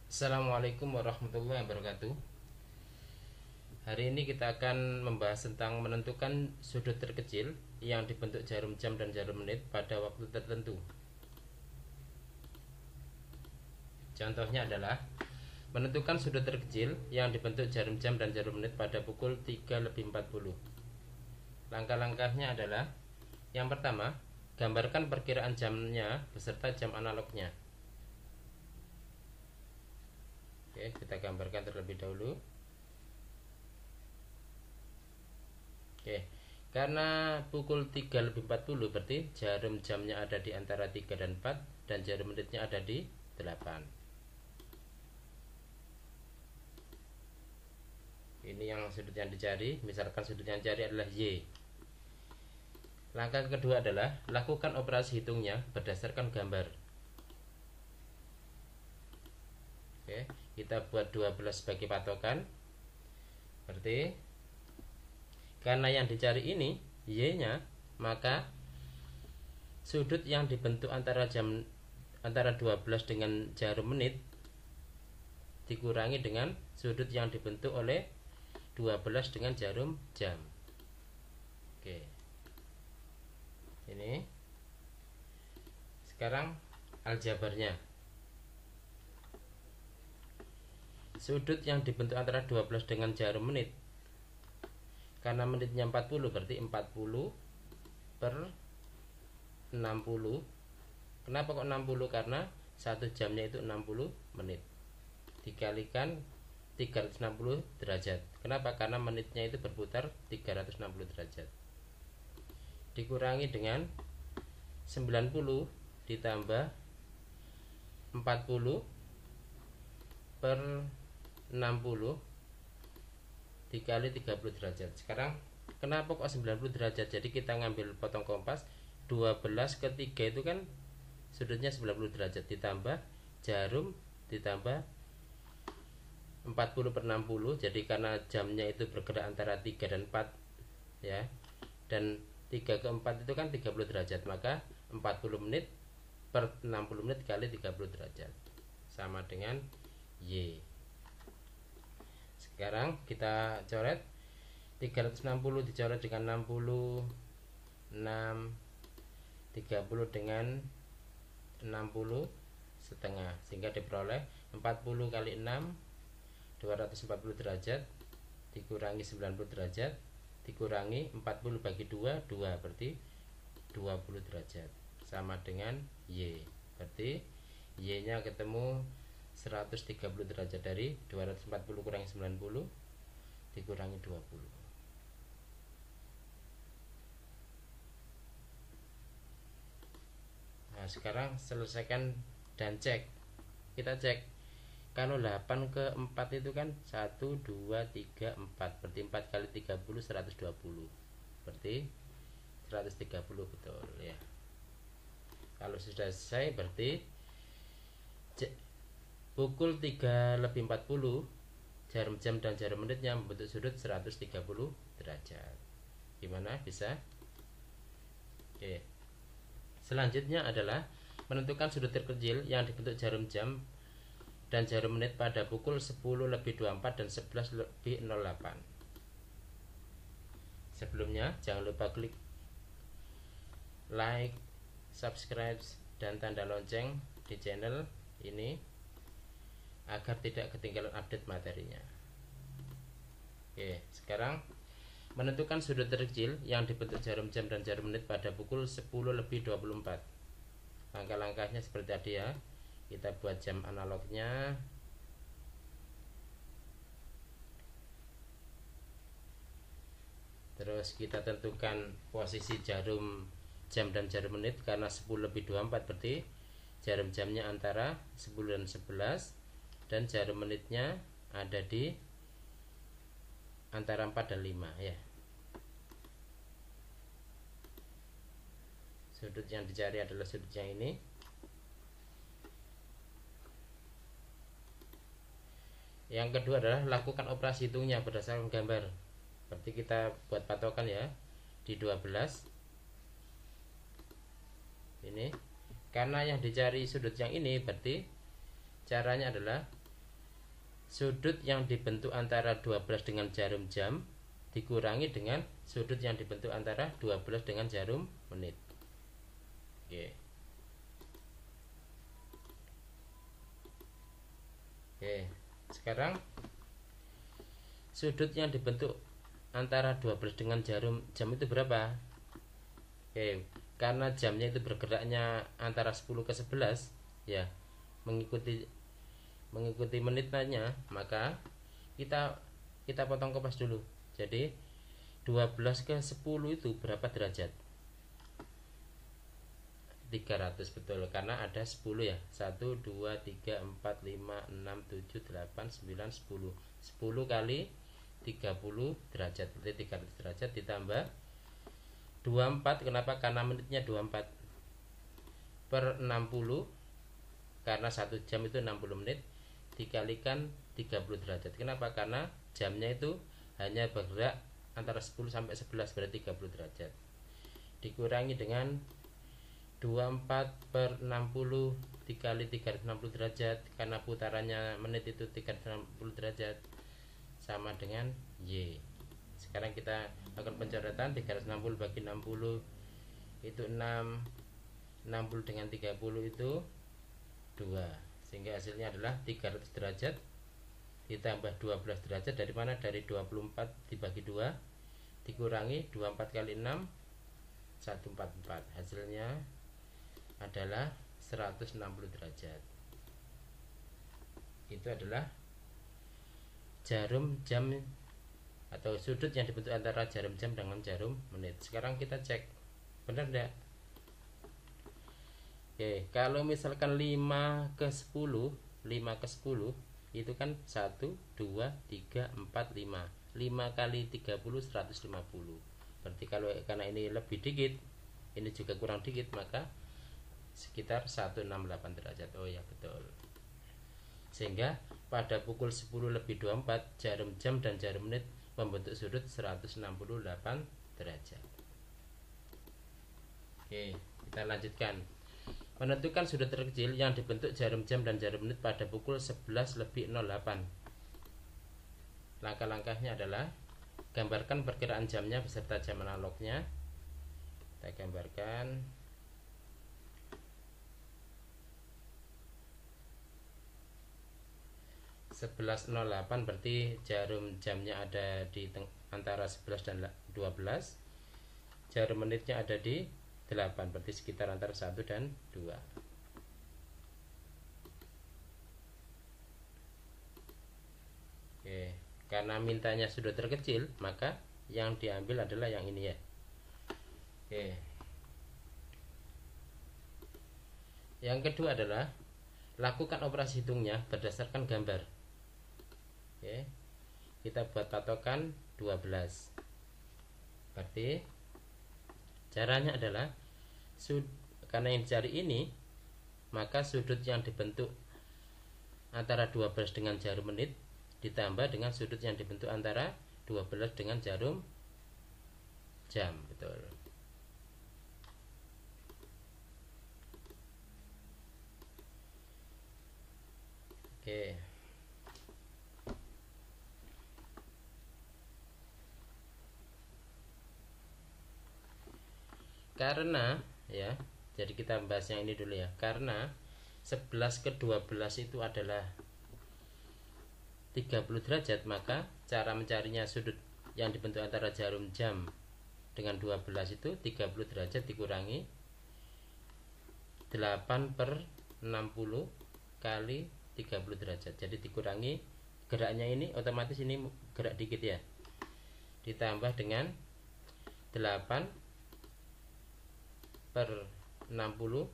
Assalamualaikum warahmatullahi wabarakatuh. Hari ini kita akan membahas tentang menentukan sudut terkecil yang dibentuk jarum jam dan jarum menit pada waktu tertentu. Contohnya adalah menentukan sudut terkecil yang dibentuk jarum jam dan jarum menit pada pukul 3:40. Langkah-langkahnya adalah: yang pertama, gambarkan perkiraan jamnya beserta jam analognya. Oke, kita gambarkan terlebih dahulu. Oke, karena pukul 3:40 berarti jarum jamnya ada di antara 3 dan 4 dan jarum menitnya ada di 8. Ini yang sudut yang dicari, misalkan sudut yang dicari adalah Y. Langkah kedua adalah lakukan operasi hitungnya berdasarkan gambar. Oke, kita buat 12 sebagai patokan. Berarti karena yang dicari ini Y-nya, maka sudut yang dibentuk antara 12 dengan jarum menit dikurangi dengan sudut yang dibentuk oleh 12 dengan jarum jam. Oke. Ini. Sekarang aljabarnya. Sudut yang dibentuk antara 12 dengan jarum menit, karena menitnya 40 berarti 40 per 60. Kenapa kok 60? Karena 1 jamnya itu 60 menit dikalikan 360 derajat. Kenapa? Karena menitnya itu berputar 360 derajat dikurangi dengan 90 ditambah 40 per 60 dikali 30 derajat. Sekarang kenapa kok 90 derajat? Jadi kita ngambil potong kompas, 12 ke 3 itu kan sudutnya 90 derajat ditambah jarum ditambah 40 per 60. Jadi karena jamnya itu bergerak antara 3 dan 4 ya, dan 3 ke 4 itu kan 30 derajat, maka 40 menit per 60 menit kali 30 derajat sama dengan Y. Sekarang kita coret 360 dicoret dengan 60, 6, 30 dengan 60 setengah, sehingga diperoleh 40 kali 6 240 derajat dikurangi 90 derajat dikurangi 40 bagi 2 berarti 20 derajat sama dengan Y. Berarti Y nya ketemu 130 derajat. Dari 240 kurangi 90 dikurangi 20. Nah, sekarang selesaikan dan cek. Kita cek. Kalau 8 ke 4 itu kan 1, 2, 3, 4. Berarti 4 kali 30 120. Berarti 130 betul ya. Kalau sudah selesai berarti pukul 3:40 jarum jam dan jarum menitnya membentuk sudut 130 derajat. Gimana? Bisa? Oke. Selanjutnya adalah menentukan sudut terkecil yang dibentuk jarum jam dan jarum menit pada pukul 10:24 dan 11:08. Sebelumnya jangan lupa klik like, subscribe, dan tanda lonceng di channel ini agar tidak ketinggalan update materinya. Oke, sekarang menentukan sudut terkecil yang dibentuk jarum jam dan jarum menit pada pukul 10:24. Langkah-langkahnya seperti tadi ya. Kita buat jam analognya. Terus kita tentukan posisi jarum jam dan jarum menit, karena 10:24 berarti jarum jamnya antara 10 dan 11 dan jarum menitnya ada di antara 4 dan 5 ya. Sudut yang dicari adalah sudut yang ini. Yang kedua adalah lakukan operasi hitungnya berdasarkan gambar. Berarti kita buat patokan ya di 12. Ini karena yang dicari sudut yang ini, berarti caranya adalah sudut yang dibentuk antara 12 dengan jarum jam dikurangi dengan sudut yang dibentuk antara 12 dengan jarum menit. Oke. Oke, sekarang sudut yang dibentuk antara 12 dengan jarum jam itu berapa? Oke, karena jamnya itu bergeraknya antara 10 ke 11 ya, mengikuti menitnya, maka kita potong kompas dulu. Jadi 12 ke 10 itu berapa derajat? 300, betul, karena ada 10 ya. 1 2 3 4 5 6 7 8 9 10. 10 kali 30 derajat, berarti 300 derajat ditambah 24. Kenapa? Karena menitnya 24 per 60, karena 1 jam itu 60 menit, dikalikan 30 derajat. Kenapa? Karena jamnya itu hanya bergerak antara 10 sampai 11, berarti 30 derajat. Dikurangi dengan 24 per 60 dikali 360 derajat, karena putarannya menit itu 360 derajat, sama dengan Y. Sekarang kita lakukan pencoretan. 360 bagi 60 itu 6, 60 dengan 30 itu 2, sehingga hasilnya adalah 300 derajat ditambah 12 derajat. Dari mana? Dari 24 dibagi 2 dikurangi 24 kali 6, 144. Hasilnya adalah 160 derajat. Itu adalah jarum jam atau sudut yang dibentuk antara jarum jam dengan jarum menit. Sekarang kita cek benar enggak? Oke, kalau misalkan 5 ke 10 itu kan 1 2 3 4 5. 5 kali 30 150. Berarti kalau karena ini lebih dikit, ini juga kurang dikit, maka sekitar 168 derajat. Oh ya, betul. Sehingga pada pukul 10 lebih 24 jarum jam dan jarum menit membentuk sudut 168 derajat. Oke, kita lanjutkan. Menentukan sudut terkecil yang dibentuk jarum jam dan jarum menit pada pukul 11 lebih 08. Langkah-langkahnya adalah gambarkan perkiraan jamnya beserta jam analognya. Kita gambarkan. Sebelas 08 berarti jarum jamnya ada di antara 11 dan 12. Jarum menitnya ada di 8, berarti sekitar antara 1 dan 2. Oke, karena mintanya sudut terkecil, maka yang diambil adalah yang ini ya. Oke. Yang kedua adalah lakukan operasi hitungnya berdasarkan gambar. Oke, kita buat patokan 12. Berarti caranya adalah karena yang dicari ini, maka sudut yang dibentuk antara 12 dengan jarum menit ditambah dengan sudut yang dibentuk antara 12 dengan jarum jam. Betul. Oke. Karena ya, jadi kita bahas yang ini dulu ya. Karena 11 ke 12 itu adalah 30 derajat, maka cara mencarinya sudut yang dibentuk antara jarum jam dengan 12 itu 30 derajat dikurangi 8 per 60 kali 30 derajat. Jadi dikurangi geraknya ini, otomatis ini gerak dikit ya, ditambah dengan 8 per 60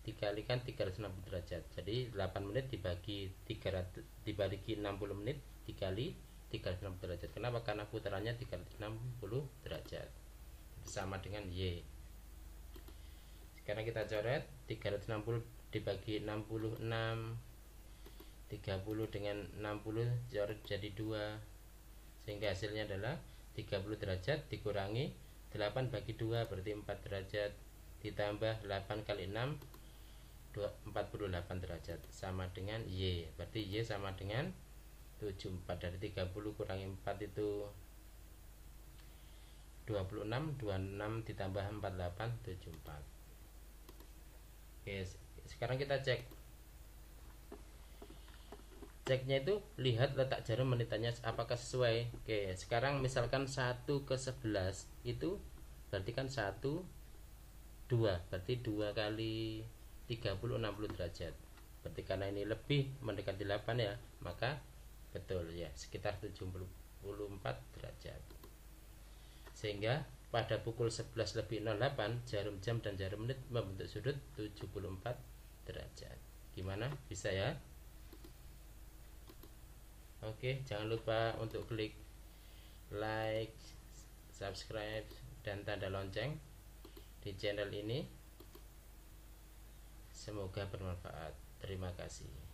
dikalikan 360 derajat. Jadi 8 menit dibagi 300 dibagi 60 menit dikali 360 derajat. Kenapa? Karena putarannya 360 derajat. Sama dengan Y. Sekarang kita coret 360 dibagi 66, 30 dengan 60 coret jadi 2, sehingga hasilnya adalah 30 derajat dikurangi 8 bagi 2 berarti 4 derajat, ditambah 8 kali 6 48 derajat, sama dengan Y. Berarti Y sama dengan 74. Dari 30 kurangi 4 itu 26. 26 ditambah 48 74. Oke, sekarang kita ceknya itu lihat letak jarum menitannya apakah sesuai. Oke, sekarang misalkan 1 ke 11 itu berarti kan 1 2, berarti 2 kali 30 60 derajat. Berarti karena ini lebih mendekati 8 ya, maka betul ya, sekitar 74 derajat. Sehingga pada pukul 11 lebih 08 jarum jam dan jarum menit membentuk sudut 74 derajat. Gimana? Bisa ya? Oke, jangan lupa untuk klik like, subscribe, dan tanda lonceng di channel ini. Semoga bermanfaat. Terima kasih.